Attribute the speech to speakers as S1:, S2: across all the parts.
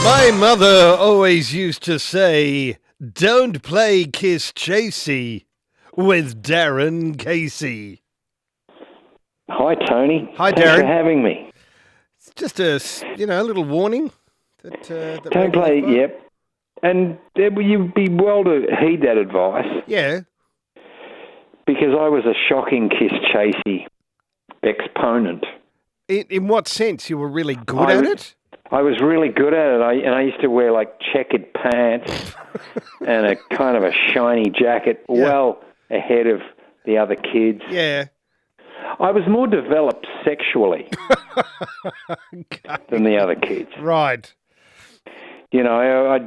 S1: My mother always used to say, don't play Kiss Chasey with Darren Casey.
S2: Hi, Tony.
S1: Hi,
S2: Thanks
S1: Darren.
S2: for having me.
S1: It's just a little warning. That
S2: Don't play, yep. And you'd be well to heed that advice.
S1: Yeah.
S2: Because I was a shocking Kiss Chasey exponent.
S1: In what sense? You were really good at it?
S2: I was really good at it. I used to wear like checkered pants and a kind of a shiny jacket well ahead of the other kids.
S1: Yeah.
S2: I was more developed sexually than the other kids.
S1: Right.
S2: You know, I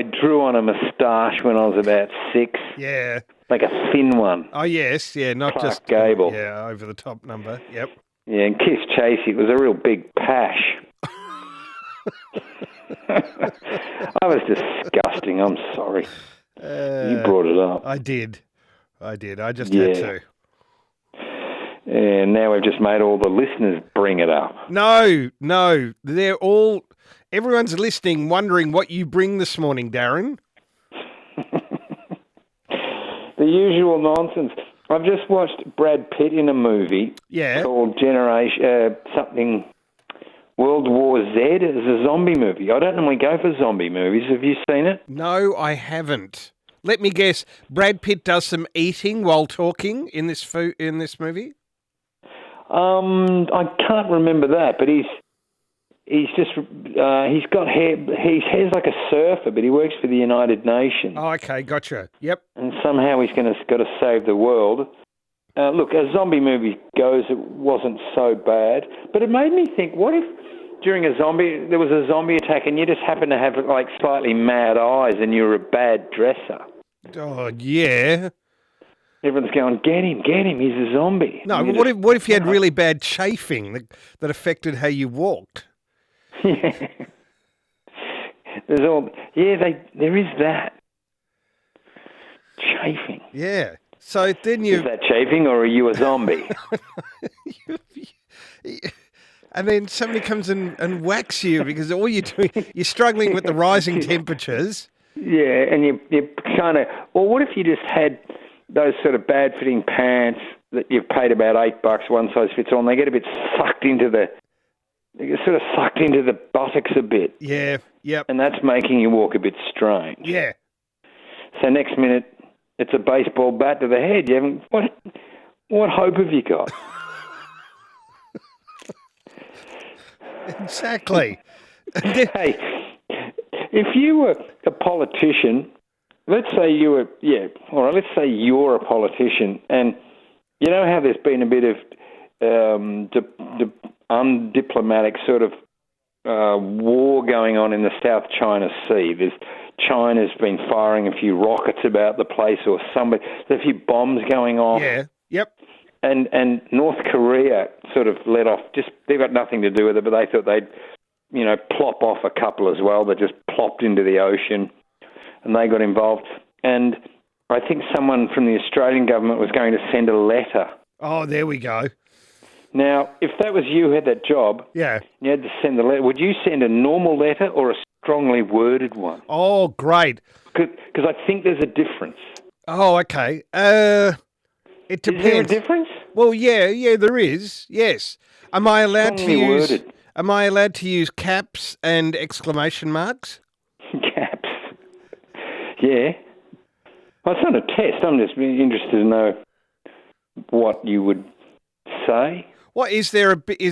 S2: drew on a moustache when I was about 6.
S1: Yeah.
S2: Like a thin one.
S1: Oh, yes. Yeah, not
S2: Clark
S1: just...
S2: Gable.
S1: Yeah, over the top number. Yep.
S2: Yeah, and Kiss Chasey, it was a real big pash. I was disgusting. I'm sorry. You brought it up.
S1: I did. I just had to.
S2: And now we've just made all the listeners bring it up.
S1: No. They're all... Everyone's listening, wondering what you bring this morning, Darren.
S2: The usual nonsense. I've just watched Brad Pitt in a movie called something... World War Z is a zombie movie. I don't normally go for zombie movies. Have you seen it?
S1: No, I haven't. Let me guess. Brad Pitt does some eating while talking in this movie?
S2: I can't remember that, but he's got hair. His hair's like a surfer, but he works for the United Nations.
S1: Oh, okay, gotcha. Yep.
S2: And somehow he's got to save the world. Look, as zombie movie goes, it wasn't so bad, but it made me think: what if there was a zombie attack, and you just happened to have like slightly mad eyes, and you were a bad dresser?
S1: Oh yeah.
S2: Everyone's going, get him, he's a zombie.
S1: No, but what if you had really bad chafing that affected how you walked?
S2: Yeah. There is that. Chafing.
S1: Yeah. So then
S2: Is that chafing or are you a zombie?
S1: And then somebody comes and whacks you because all you're doing, you're struggling with the rising temperatures.
S2: Yeah, and you kind of... Or what if you just had those sort of bad-fitting pants that you've paid about $8, one size fits all, and they get a bit sucked into the... They get sort of sucked into the buttocks a bit.
S1: Yeah, yep.
S2: And that's making you walk a bit strange.
S1: Yeah.
S2: So next minute, it's a baseball bat to the head. You haven't... What hope have you got?
S1: Exactly.
S2: Hey, if you were a politician, let's say you're a politician, and you know how there's been a bit of undiplomatic sort of war going on in the South China Sea. China's been firing a few rockets about the place, or there's a few bombs going off.
S1: Yeah, yep.
S2: And North Korea sort of let off, they've got nothing to do with it, but they thought they'd, plop off a couple as well that just plopped into the ocean, and they got involved. And I think someone from the Australian government was going to send a letter.
S1: Oh, there we go.
S2: Now, if that was you who had that job, you had to send the letter, would you send a normal letter or a strongly worded one?
S1: Oh, great.
S2: Because I think there's a difference.
S1: Oh, okay. It depends.
S2: Is there a difference?
S1: Well, yeah, there is. Yes. Am I allowed
S2: worded.
S1: Am I allowed to use caps and exclamation marks?
S2: Caps. Yeah. Well, it's not a test. I'm just interested to know what you would say.
S1: Well, is there a big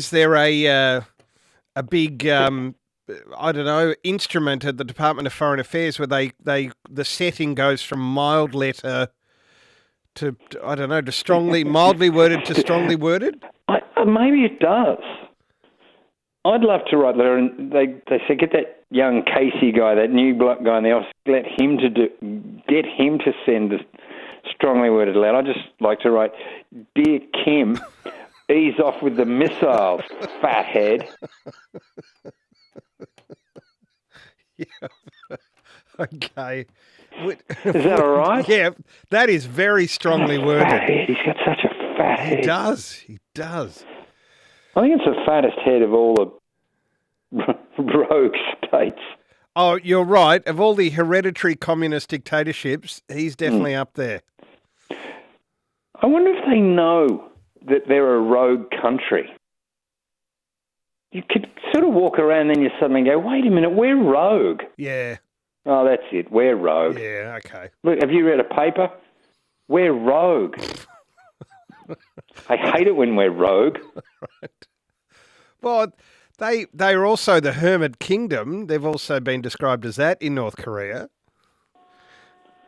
S1: I don't know, instrument at the Department of Foreign Affairs where the setting goes from mild letter to I don't know, to mildly worded to strongly worded?
S2: Maybe it does. I'd love to write letter, and they said get that young Casey guy, that new black guy in the office, get him to send a strongly worded letter. I'd just like to write, Dear Kim, ease off with the missiles, fathead.
S1: Yeah. Okay.
S2: Is that all right?
S1: Yeah, that is very strongly worded.
S2: Fathead. He's got such a fat head.
S1: He does.
S2: I think it's the fattest head of all the rogue states.
S1: Oh, you're right. Of all the hereditary communist dictatorships, he's definitely up there.
S2: I wonder if they know that they're a rogue country. You could sort of walk around and then you suddenly go, wait a minute, we're rogue.
S1: Yeah.
S2: Oh, that's it, we're rogue.
S1: Yeah, okay.
S2: Look, have you read a paper? We're rogue. I hate it when we're rogue.
S1: Right. Well, they are also the Hermit Kingdom. They've also been described as that in North Korea.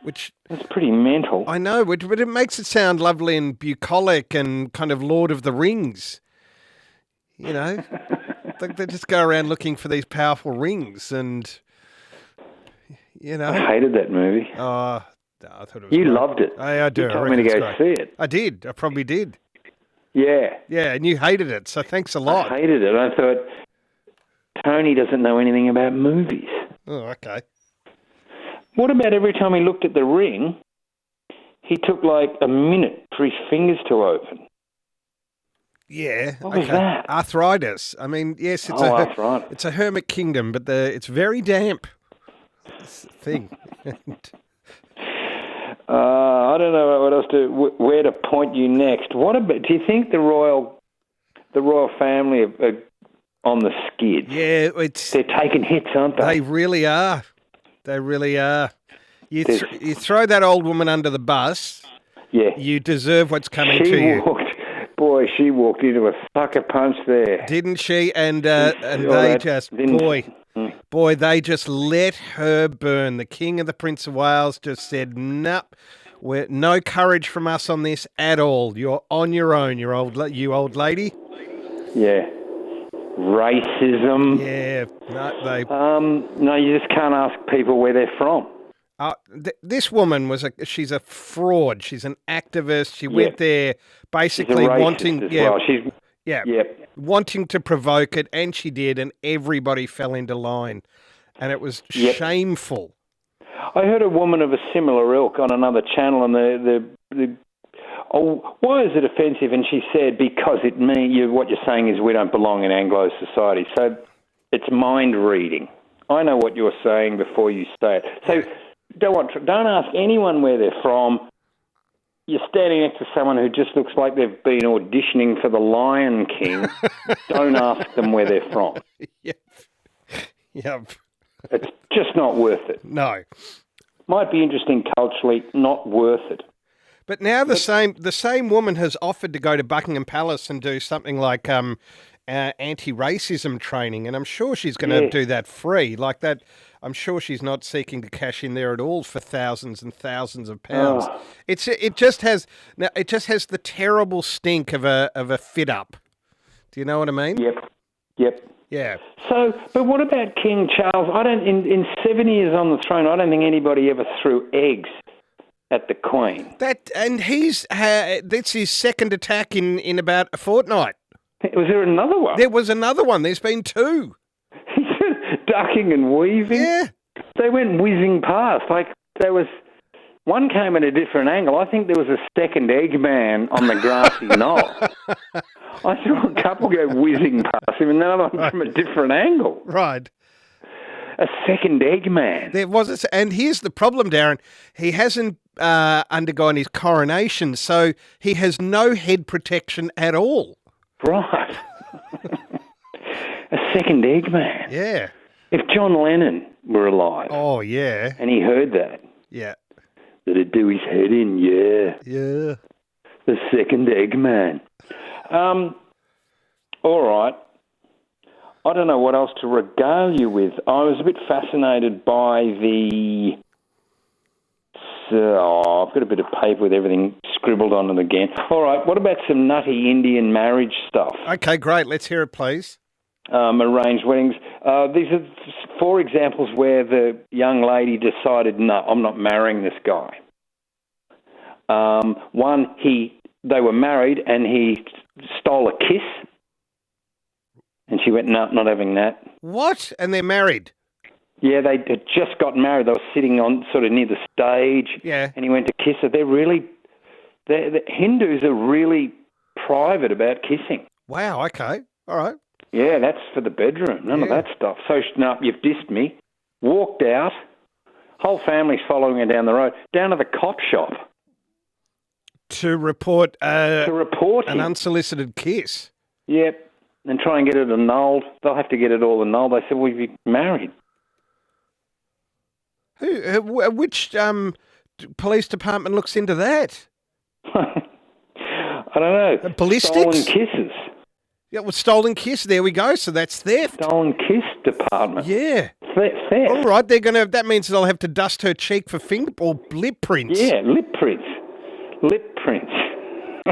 S1: Which
S2: That's pretty mental.
S1: I know, but it makes it sound lovely and bucolic and kind of Lord of the Rings. You know, they just go around looking for these powerful rings, and you know.
S2: I hated that movie.
S1: Oh, no, I thought it was.
S2: You
S1: great.
S2: loved it.
S1: I do.
S2: You
S1: I
S2: told me
S1: reckon
S2: to
S1: it's
S2: go
S1: great.
S2: see it.
S1: I did. I probably did.
S2: Yeah.
S1: Yeah, and you hated it, so thanks a lot.
S2: I hated it. I thought, Tony doesn't know anything about movies.
S1: Oh, okay.
S2: What about every time he looked at the ring, he took like a minute for his fingers to open?
S1: Yeah.
S2: What was that?
S1: Arthritis. I mean, yes,
S2: Arthritis.
S1: it's a hermit kingdom, but it's very damp. This thing.
S2: I don't know what else where to point you next. What about? Do you think the royal family are on the skids?
S1: Yeah,
S2: they're taking hits, aren't they?
S1: They really are. They really are. You throw that old woman under the bus.
S2: Yeah.
S1: You deserve what's coming to you.
S2: She walked into a sucker punch there,
S1: didn't she? And they just they just let her burn. The King of the Prince of Wales just said, "Nope, no courage from us on this at all. You're on your own, you old lady."
S2: Yeah. Racism.
S1: Yeah. No,
S2: no, you just can't ask people where they're from.
S1: This woman she's a fraud. She's an activist. She went there basically wanting, wanting to provoke it, and she did, and everybody fell into line, and it was shameful.
S2: I heard a woman of a similar ilk on another channel, and why is it offensive? And she said, because what you're saying is we don't belong in Anglo society. So it's mind reading. I know what you're saying before you say it. So don't ask anyone where they're from. You're standing next to someone who just looks like they've been auditioning for the Lion King. Don't ask them where they're from.
S1: Yep.
S2: It's just not worth it.
S1: No.
S2: Might be interesting culturally, not worth it.
S1: But now the same woman has offered to go to Buckingham Palace and do something like anti-racism training, and I'm sure she's going to do that free. Like that, I'm sure she's not seeking to cash in there at all for thousands and thousands of pounds.
S2: Oh.
S1: It just has the terrible stink of a fit up. Do you know what I mean?
S2: Yep.
S1: Yeah.
S2: So, but what about King Charles? In 7 years on the throne, I don't think anybody ever threw eggs at the Queen.
S1: That's his second attack in about a fortnight.
S2: Was there another one?
S1: There was another one. There's been two.
S2: Ducking and weaving.
S1: Yeah.
S2: They went whizzing past. Like there was one came at a different angle. I think there was a second Eggman on the grassy knoll. I saw a couple go whizzing past him, and another one from a different angle.
S1: Right.
S2: A second Eggman.
S1: There was, and here's the problem, Darren. He hasn't undergone his coronation, so he has no head protection at all.
S2: Right. A second Eggman.
S1: Yeah.
S2: If John Lennon were alive.
S1: Oh, yeah.
S2: And he heard that.
S1: Yeah.
S2: Did it do his head in? Yeah.
S1: Yeah.
S2: The second Eggman. All right. I don't know what else to regale you with. I was a bit fascinated by I've got a bit of paper with everything scribbled on it again. All right, what about some nutty Indian marriage stuff?
S1: Okay, great. Let's hear it, please.
S2: Arranged weddings. These are 4 examples where the young lady decided, no, I'm not marrying this guy. One, they were married and he stole a kiss. And she went, no, not having that.
S1: What? And they're married?
S2: Yeah, they had just got married. They were sitting on sort of near the stage.
S1: Yeah.
S2: And he went to kiss her. The Hindus are really private about kissing.
S1: Wow, okay. All right.
S2: Yeah, that's for the bedroom. None of that stuff. So, no, you've dissed me. walked out, whole family's following her down the road, down to the cop shop.
S1: To report,
S2: Report
S1: an
S2: him.
S1: unsolicited kiss.
S2: Yep, and try and get it annulled. They'll have to get it all annulled. They said, we'd be married.
S1: Which police department looks into that?
S2: I don't know.
S1: Ballistics?
S2: Stolen kisses.
S1: Yeah, well, stolen kiss. There we go. So that's theft.
S2: Stolen kiss department.
S1: Yeah.
S2: Theft.
S1: All right, they're gonna. That means they'll have to dust her cheek for finger or lip prints.
S2: Yeah, lip prints. Lip prints.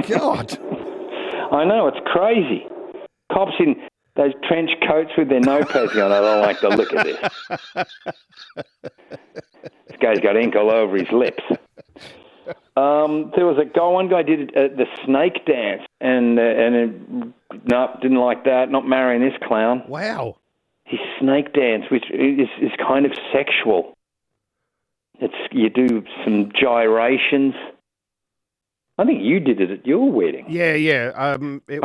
S1: God.
S2: I know, it's crazy. Cops in those trench coats with their notepads going, I don't like the look of this. This guy's got ink all over his lips. There was one guy did the snake dance, and no, didn't like that, not marrying this clown.
S1: Wow.
S2: His snake dance, which is kind of sexual. You do some gyrations. I think you did it at your wedding.
S1: Yeah.
S2: I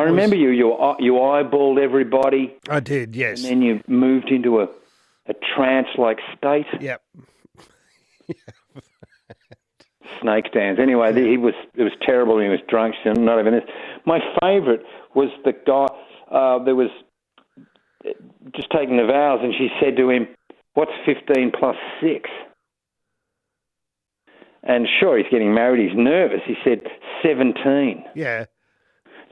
S2: remember you eyeballed everybody.
S1: I did, yes.
S2: And then you moved into a trance-like state.
S1: Yep.
S2: Snake dance. Anyway, it was terrible when he was drunk. So not even this. My favourite was the guy. There was just taking the vows, and she said to him, "What's 15 plus 6?" And sure, he's getting married. He's nervous. He said 17.
S1: Yeah.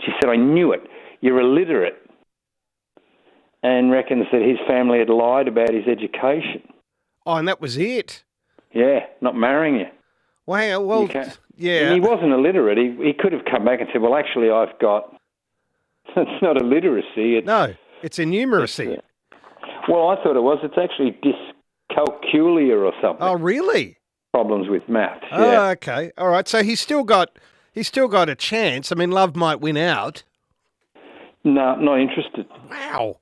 S2: She said, "I knew it. You're illiterate." And reckons that his family had lied about his education.
S1: Oh, and that was it.
S2: Yeah, not marrying you.
S1: Wow. Well, yeah.
S2: And he wasn't illiterate. He could have come back and said, "Well, actually, I've got." It's not illiteracy.
S1: No, it's innumeracy.
S2: Well, I thought it was. It's actually dyscalculia or something.
S1: Oh, really?
S2: Problems with maths.
S1: Oh,
S2: yeah.
S1: okay. All right. So he's still got a chance. I mean, love might win out.
S2: No, not interested.
S1: Wow.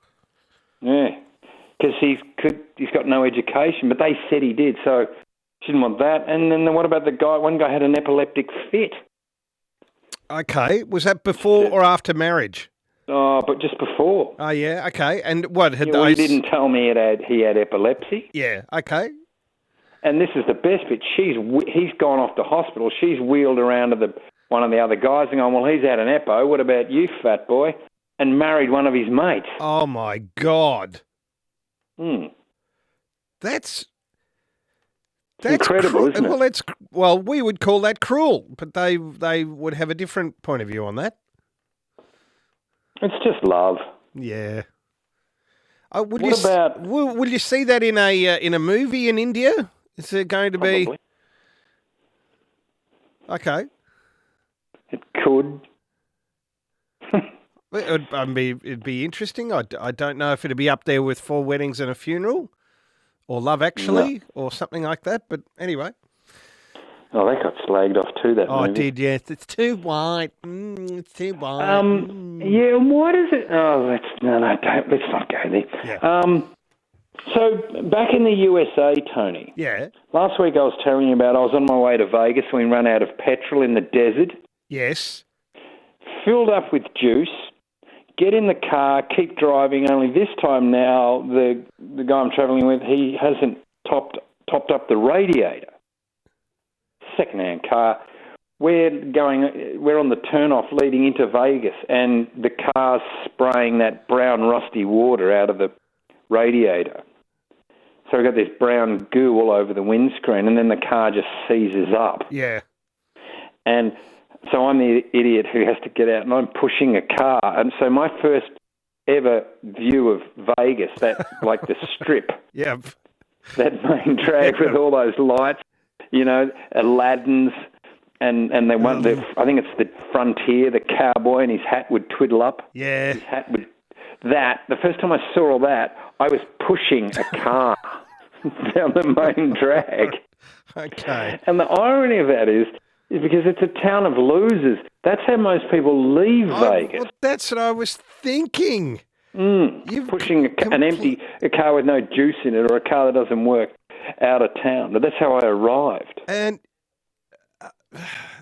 S2: Yeah, because he's got no education, but they said he did, so she didn't want that. And then what about the guy? One guy had an epileptic fit.
S1: Okay. Was that before or after marriage?
S2: Oh, but just before.
S1: Oh, yeah. Okay. And what had
S2: Well,
S1: those?
S2: he didn't tell me he had epilepsy.
S1: Yeah. Okay.
S2: And this is the best bit. He's gone off to hospital. She's wheeled around to one of the other guys and gone, "Well, he's had an epo. What about you, fat boy?" And married one of his mates.
S1: Oh my God. That's
S2: incredible, isn't it?
S1: Well, we would call that cruel, but they would have a different point of view on that.
S2: It's just love.
S1: Yeah.
S2: Will
S1: you see that in a movie in India? Is there going to be?
S2: Probably.
S1: Okay.
S2: It could.
S1: It'd be interesting. I don't know if it'd be up there with 4 Weddings and a Funeral, or Love Actually, or something like that. But anyway.
S2: Oh, that got slagged off too. That movie.
S1: It did. Yes, it's too white. It's too white.
S2: Yeah. Why does it? Oh, don't. Let's not go there.
S1: Yeah.
S2: So back in the USA, Tony.
S1: Yeah.
S2: Last week I was telling you about I was on my way to Vegas when we ran out of petrol in the desert.
S1: Yes.
S2: Filled up with juice. Get in the car, keep driving. Only this time now, the guy I'm travelling with, he hasn't topped up the radiator. Second-hand car. We're on the turn-off leading into Vegas, and the car's spraying that brown rusty water out of the radiator. So we've got this brown goo all over the windscreen, and then the car just seizes up.
S1: Yeah.
S2: And so I'm the idiot who has to get out, and I'm pushing a car. And so my first ever view of Vegas, that like the strip,
S1: Yeah.
S2: that main drag with all those lights, Aladdin's, and they want I think it's the Frontier, the cowboy, and his hat would twiddle up.
S1: Yeah.
S2: His hat would. The first time I saw all that, I was pushing a car down the main drag.
S1: Okay.
S2: And the irony of that is because it's a town of losers. That's how most people leave Vegas.
S1: Well, that's what I was thinking.
S2: Pushing a car with no juice in it, or a car that doesn't work, out of town. But that's how I arrived.
S1: And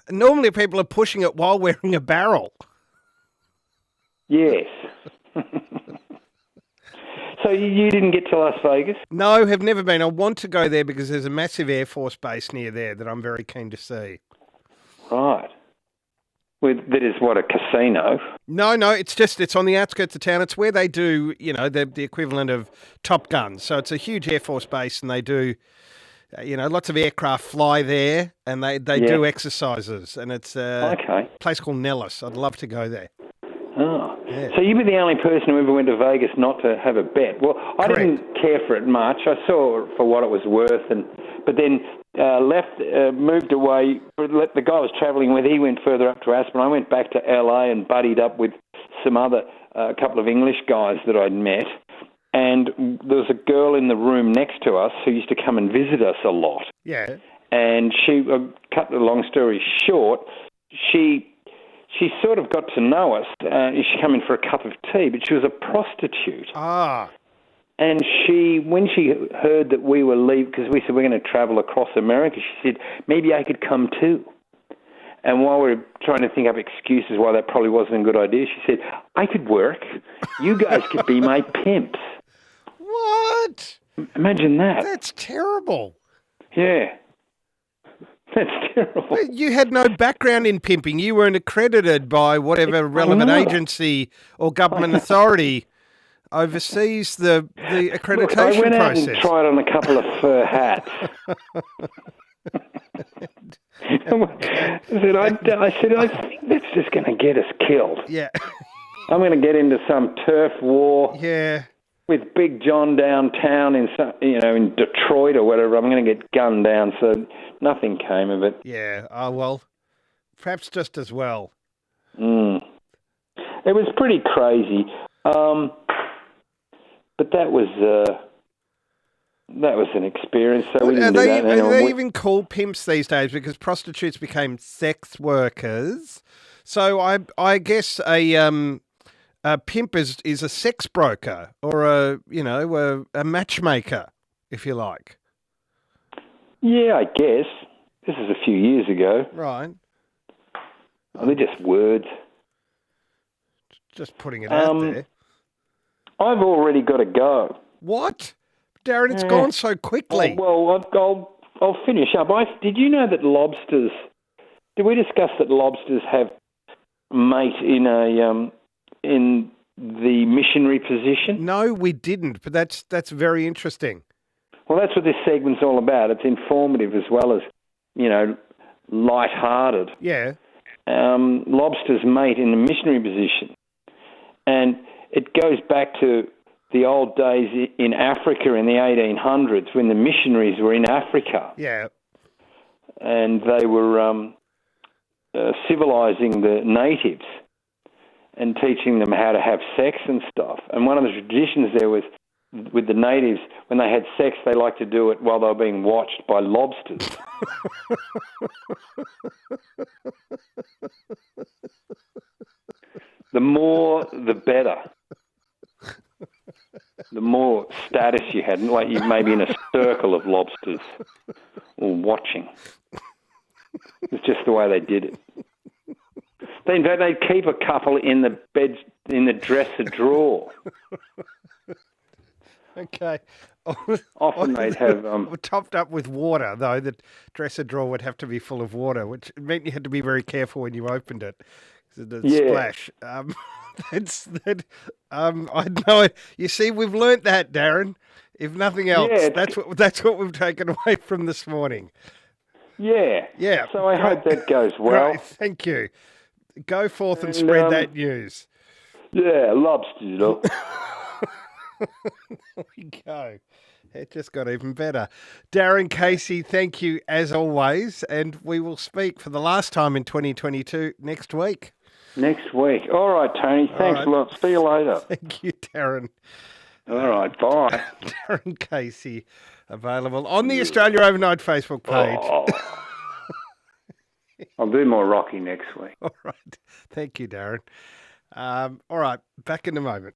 S1: normally people are pushing it while wearing a barrel.
S2: Yes. So you didn't get to Las Vegas?
S1: No, have never been. I want to go there because there's a massive Air Force base near there that I'm very keen to see.
S2: Right. That is what, a casino?
S1: No, it's on the outskirts of town. It's where they do, the equivalent of Top Gun. So it's a huge Air Force base, and they do, lots of aircraft fly there, and they do exercises. And it's a place called Nellis. I'd love to go there.
S2: Oh.
S1: Yeah.
S2: So you were the only person who ever went to Vegas not to have a bet. Well, I didn't care for it much. I saw it for what it was worth, but then left, moved away. The guy I was travelling with, he went further up to Aspen. I went back to LA and buddied up with some other, a couple of English guys that I'd met. And there was a girl in the room next to us who used to come and visit us a lot.
S1: Yeah.
S2: And she, cut the long story short, she sort of got to know us. She came in for a cup of tea, but she was a prostitute.
S1: Ah.
S2: And when she heard that we were leaving, because we said we're going to travel across America, she said, maybe I could come too. And while we were trying to think up excuses why that probably wasn't a good idea, she said, I could work. You guys could be my pimps.
S1: What?
S2: Imagine that.
S1: That's terrible.
S2: Yeah. That's terrible.
S1: You had no background in pimping. You weren't accredited by whatever relevant agency or government authority oversees the accreditation
S2: Look, I went out
S1: process.
S2: and tried on a couple of fur hats. I said, I think that's just going to get us killed.
S1: Yeah.
S2: I'm going to get into some turf war.
S1: Yeah.
S2: With Big John downtown in Detroit or whatever. I'm going to get gunned down. So nothing came of it.
S1: Yeah. Oh well, perhaps just as well.
S2: It was pretty crazy. But that was an experience. So we didn't do that.
S1: Are they even called pimps these days? Because prostitutes became sex workers. So I guess a pimp is a sex broker or a matchmaker, if you like.
S2: Yeah, I guess. This is a few years ago.
S1: Right.
S2: Oh, they're just words.
S1: Just putting it out there.
S2: I've already got to go.
S1: What? Darren, it's gone so quickly.
S2: I'll finish up. Did you know that lobsters... Did we discuss that lobsters have mate in the missionary position?
S1: No, we didn't, but that's very interesting.
S2: Well, that's what this segment's all about. It's informative as well as, light-hearted.
S1: Yeah.
S2: Lobsters mate in the missionary position. And it goes back to the old days in Africa in the 1800s when the missionaries were in Africa.
S1: Yeah.
S2: And they were civilizing the natives and teaching them how to have sex and stuff. And one of the traditions there was, with the natives, when they had sex, they liked to do it while they were being watched by lobsters. The more, the better. The more status you had, like you may be in a circle of lobsters or watching. It's just the way they did it. In fact, they'd keep a couple in the bed, in the dresser drawer.
S1: Okay.
S2: Often they'd have...
S1: topped up with water, though. The dresser drawer would have to be full of water, which meant you had to be very careful when you opened it. Because it'd splash. I know. You see, we've learnt that, Darren. If nothing else, that's what we've taken away from this morning.
S2: Yeah.
S1: Yeah.
S2: So I hope that goes well.
S1: Great, thank you. Go forth and spread that news.
S2: Yeah, lobster.
S1: There we go. It just got even better. Darren Casey, thank you as always, and we will speak for the last time in 2022 next week.
S2: Next week. All right, Tony. Thanks a lot. See you later.
S1: Thank you, Darren.
S2: All right, bye.
S1: Darren Casey, available on the Australia Overnight Facebook page.
S2: Oh. I'll do more Rocky next week.
S1: All right. Thank you, Darren. All right. Back in a moment.